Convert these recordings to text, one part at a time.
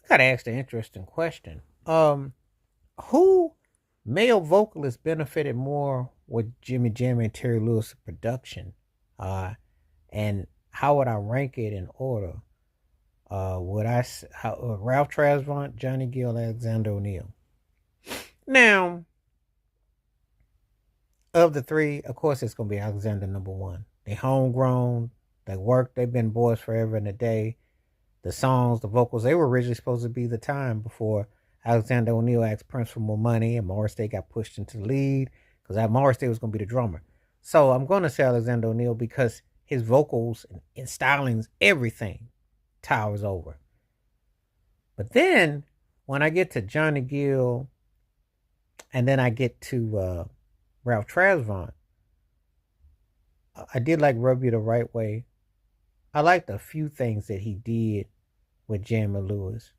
Gotta ask the interesting question. Who male vocalists benefited more with Jimmy Jam and Terry Lewis production? And how would I rank it in order? Ralph Tresvant, Johnny Gill, Alexander O'Neal? Now, of the three, of course, it's gonna be Alexander number one. They homegrown. They work. They've been boys forever and a day. The songs, the vocals, they were originally supposed to be the time before Alexander O'Neal asked Prince for more money and Morris Day got pushed into the lead because Morris Day was going to be the drummer. So I'm going to say Alexander O'Neal because his vocals and stylings, everything towers over. But then when I get to Johnny Gill and then I get to Ralph Tresvant, I did like Rub You the Right Way. I liked a few things that he did with Jamie Lewis.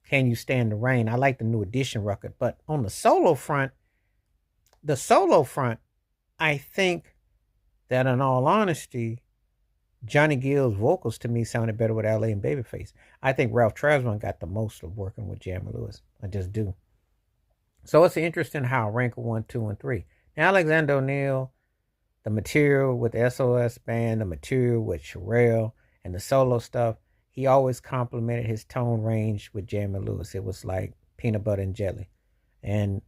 Can You Stand the Rain? I like the New Edition record. But on the solo front, I think that in all honesty, Johnny Gill's vocals to me sounded better with LA and Babyface. I think Ralph Tresvant got the most of working with Jamie Lewis. I just do. So it's interesting how I rank 1, 2, and 3. Now, Alexander O'Neal, the material with the SOS band, the material with Sherelle, and the solo stuff, he always complimented his tone range with Jamie Lewis. It was like peanut butter and jelly. And,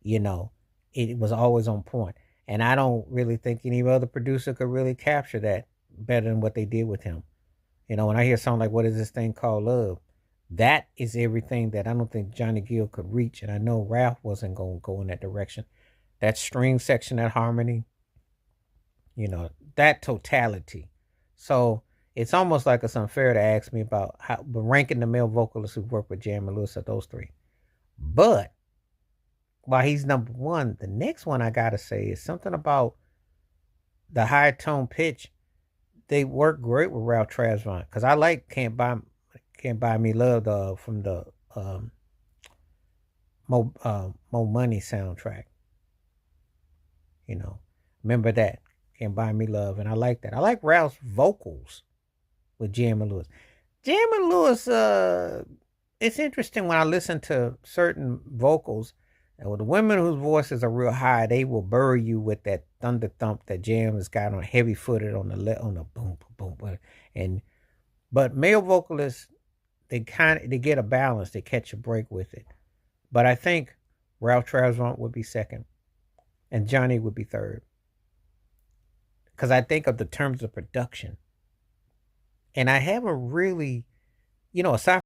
it was always on point. And I don't really think any other producer could really capture that better than what they did with him. When I hear a song like What Is This Thing Called Love, that is everything that I don't think Johnny Gill could reach. And I know Ralph wasn't going to go in that direction. That string section, that harmony, that totality. So it's almost like it's unfair to ask me about ranking the male vocalists who work with Jamie Lewis of those three. But while he's number one, the next one I gotta say is something about the high tone pitch. They work great with Ralph Tresvant because I like Can't Buy Me Love from the Mo Money soundtrack. Remember that. Can't Buy Me Love, and I like that. I like Ralph's vocals with Jamie Lewis. Jamie Lewis, it's interesting when I listen to certain vocals, and with the women whose voices are real high, they will bury you with that thunder thump that Jam has got on heavy footed on the boom boom boom, but male vocalists they get a balance, they catch a break with it. But I think Ralph Tresvant would be second, and Johnny would be third. Because I think of the terms of production. And I haven't really, aside